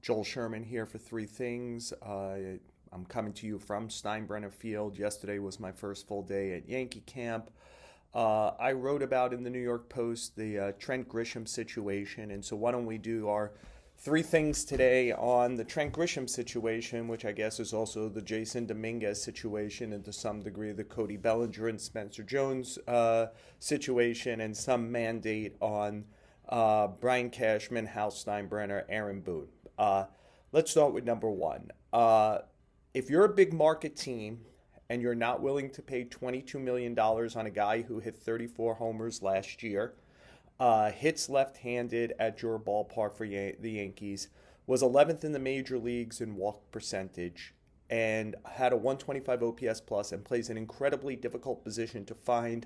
Joel Sherman here for Three Things. I'm coming to you from Steinbrenner Field. Yesterday was my first full day at Yankee camp. I wrote about in the New York Post the Trent Grisham situation, and so why don't we do our three things today on the Trent Grisham situation, which I guess is also the Jasson Domínguez situation, and to some degree the Cody Bellinger and Spencer Jones situation, and some mandate on Brian Cashman, Hal Steinbrenner, Aaron Boone. Let's start with number one. If you're a big market team and you're not willing to pay $22 million on a guy who hit 34 homers last year, hits left-handed at your ballpark for the Yankees, was 11th in the major leagues in walk percentage, and had a 125 OPS plus, and plays an incredibly difficult position to find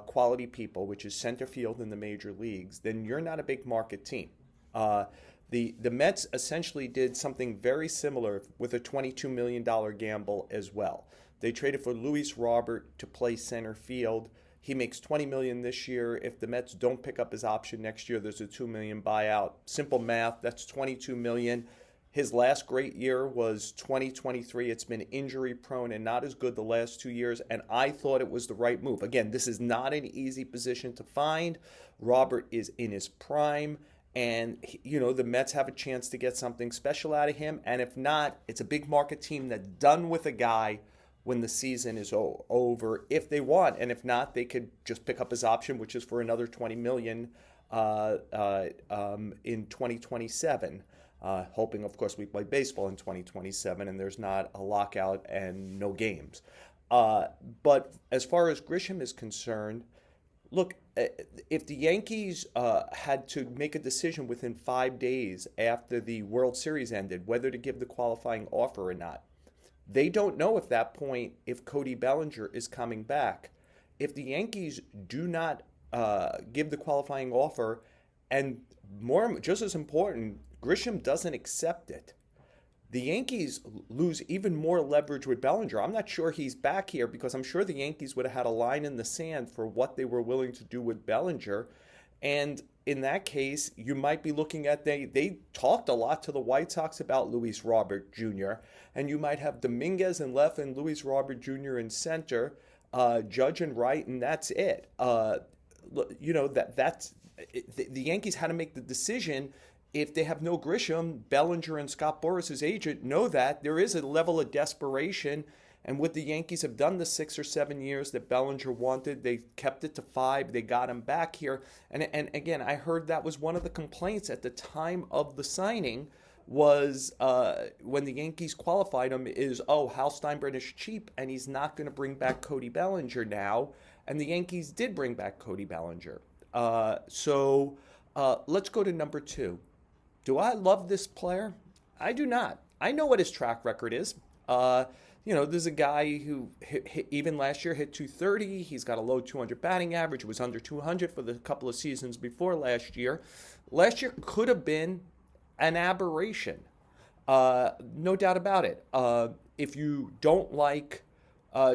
quality people, which is center field in the major leagues, then you're not a big market team. The Mets essentially did something very similar with a $22 million gamble as well. They traded for Luis Robert to play center field. He makes $20 million this year. If the Mets don't pick up his option next year, there's a $2 million buyout. Simple math, that's $22 million. His last great year was 2023. It's been injury prone and not as good the last 2 years, and I thought it was the right move. Again, this is not an easy position to find. Robert is in his prime, and the Mets have a chance to get something special out of him, and if not, it's a big market team that's done with a guy when the season is over if they want, and if not, they could just pick up his option, which is for another $20 million in 2027. Hoping, of course, we play baseball in 2027 and there's not a lockout and no games. But as far as Grisham is concerned, look, if the Yankees had to make a decision within 5 days after the World Series ended whether to give the qualifying offer or not, they don't know at that point if Cody Bellinger is coming back. If the Yankees do not give the qualifying offer, and just as important, Grisham doesn't accept it, the Yankees lose even more leverage with Bellinger. I'm not sure he's back here because I'm sure the Yankees would have had a line in the sand for what they were willing to do with Bellinger. And in that case, you might be looking at, they talked a lot to the White Sox about Luis Robert Jr., and you might have Dominguez in left and Luis Robert Jr. in center, Judge and right, and that's it. The Yankees had to make the decision. If they have no Grisham, Bellinger and Scott Boras, his agent, know that there is a level of desperation. And what the Yankees have done the 6 or 7 years that Bellinger wanted, they kept it to 5. They got him back here. And again, I heard that was one of the complaints at the time of the signing was when the Yankees qualified him is, Hal Steinbrenner is cheap and he's not going to bring back Cody Bellinger now. And the Yankees did bring back Cody Bellinger. So let's go to number 2. Do I love this player? I do not. I know what his track record is. There's a guy who even last year hit 230. He's got a low 200 batting average. It was under 200 for the couple of seasons before last year. Last year could have been an aberration. No doubt about it. If you don't like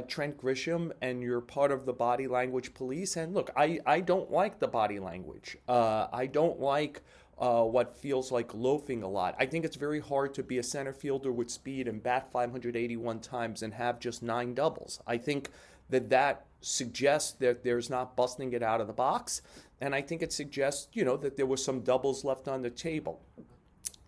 Trent Grisham and you're part of the body language police, and look, I don't like the body language. I don't like what feels like loafing a lot. I think it's very hard to be a center fielder with speed and bat 581 times and have just 9 doubles. I think that suggests that there's not busting it out of the box, and I think it suggests, that there were some doubles left on the table.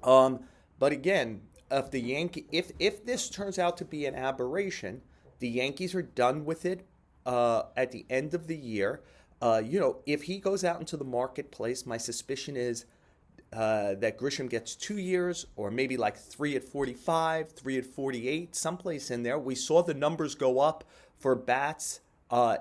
But again, if this turns out to be an aberration, the Yankees are done with it at the end of the year. If he goes out into the marketplace, my suspicion is that Grisham gets 2 years, or maybe like 3 at 45, 3 at 48, someplace in there. We saw the numbers go up for bats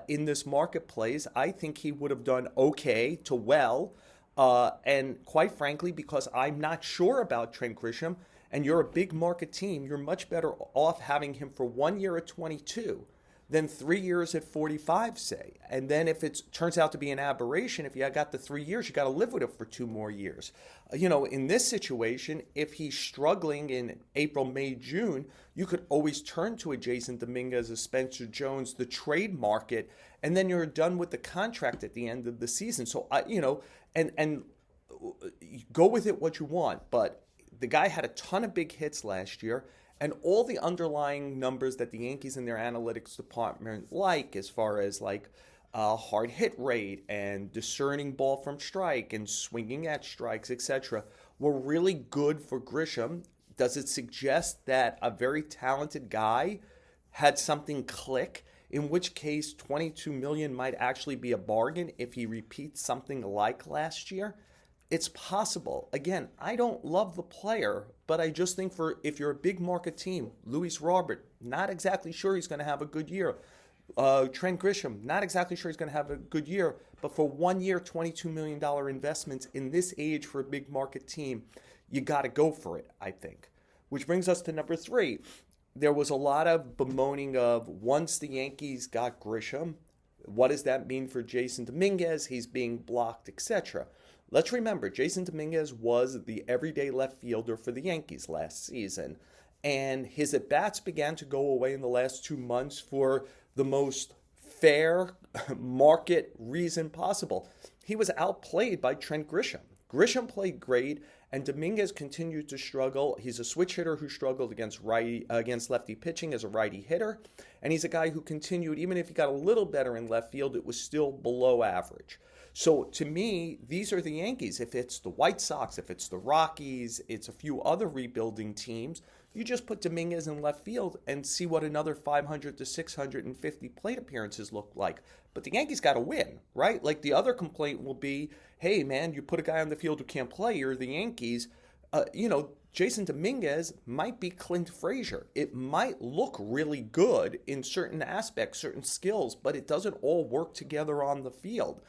in this marketplace. I think he would have done okay to well. And quite frankly, because I'm not sure about Trent Grisham, and you're a big market team, you're much better off having him for 1 year at 22 than 3 years at 45, say. And then if it turns out to be an aberration, if you got the 3 years, you got to live with it for 2 more years. In this situation, if he's struggling in April, May, June, you could always turn to a Jasson Domínguez, a Spencer Jones, the trade market, and then you're done with the contract at the end of the season. So, and go with it what you want, but The guy had a ton of big hits last year, and all the underlying numbers that the Yankees in their analytics department like, as far as like hard hit rate and discerning ball from strike and swinging at strikes, etc., were really good for Grisham. Does it suggest that a very talented guy had something click? In which case, 22 million might actually be a bargain if he repeats something like last year. It's possible. Again, I don't love the player, but I just think for if you're a big market team, Luis Robert, not exactly sure he's going to have a good year. Trent Grisham, not exactly sure he's going to have a good year, but for 1 year, $22 million investments in this age for a big market team, you got to go for it, I think. Which brings us to number 3. There was a lot of bemoaning of once the Yankees got Grisham, what does that mean for Jasson Domínguez? He's being blocked, etc. Let's remember, Jasson Domínguez was the everyday left fielder for the Yankees last season, and his at-bats began to go away in the last 2 months for the most fair market reason possible. He was outplayed by Trent Grisham. Grisham played great, and Dominguez continued to struggle. He's a switch hitter who struggled against lefty pitching as a righty hitter, and he's a guy who continued, even if he got a little better in left field, it was still below average. So to me, these are the Yankees. If it's the White Sox, if it's the Rockies, it's a few other rebuilding teams, you just put Dominguez in left field and see what another 500 to 650 plate appearances look like. But the Yankees got to win, right? Like the other complaint will be, hey, man, you put a guy on the field who can't play, you're the Yankees. Jasson Domínguez might be Clint Frazier. It might look really good in certain aspects, certain skills, but it doesn't all work together on the field.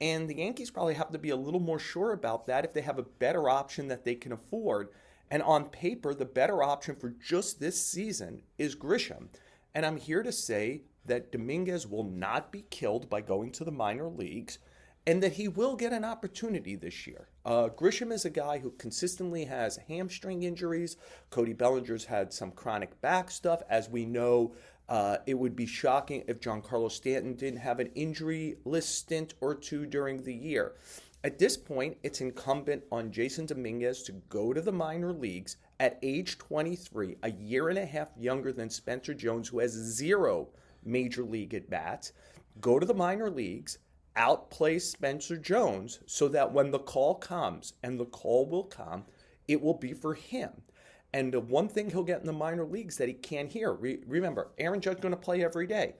And the Yankees probably have to be a little more sure about that if they have a better option that they can afford. And on paper, the better option for just this season is Grisham. And I'm here to say that Dominguez will not be killed by going to the minor leagues and that he will get an opportunity this year. Grisham is a guy who consistently has hamstring injuries. Cody Bellinger's had some chronic back stuff. As we know, it would be shocking if Giancarlo Stanton didn't have an injury list stint or two during the year. At this point, it's incumbent on Jasson Domínguez to go to the minor leagues at age 23, a year and a half younger than Spencer Jones, who has 0 major league at-bats. Go to the minor leagues, outplay Spencer Jones so that when the call comes, and the call will come, it will be for him. And the one thing he'll get in the minor leagues that he can't hear, remember, Aaron Judge's going to play every day.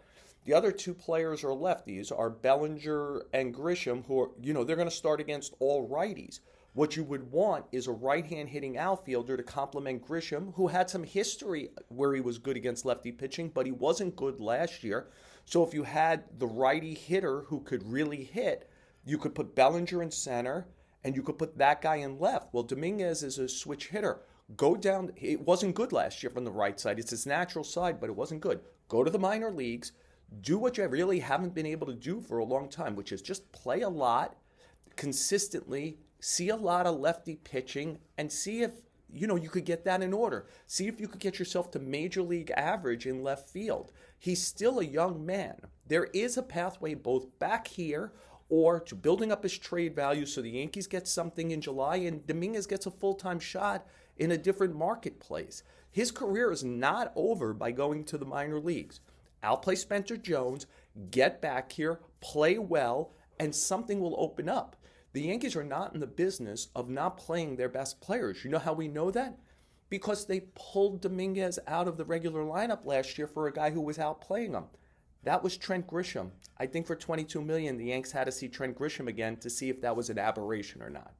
The other 2 players are lefties, are Bellinger and Grisham, who are, they're going to start against all righties. What you would want is a right-hand hitting outfielder to complement Grisham, who had some history where he was good against lefty pitching, but he wasn't good last year. So if you had the righty hitter who could really hit, you could put Bellinger in center, and you could put that guy in left. Well, Dominguez is a switch hitter. Go down. It wasn't good last year from the right side. It's his natural side, but it wasn't good. Go to the minor leagues. Do what you really haven't been able to do for a long time, which is just play a lot consistently, see a lot of lefty pitching, and see if you could get that in order. See if you could get yourself to major league average in left field. He's still a young man. There is a pathway both back here or to building up his trade value so the Yankees get something in July and Dominguez gets a full-time shot in a different marketplace. His career is not over by going to the minor leagues. Outplay Spencer Jones, get back here, play well, and something will open up. The Yankees are not in the business of not playing their best players. You know how we know that? Because they pulled Dominguez out of the regular lineup last year for a guy who was outplaying him. That was Trent Grisham. I think for $22 million, the Yanks had to see Trent Grisham again to see if that was an aberration or not.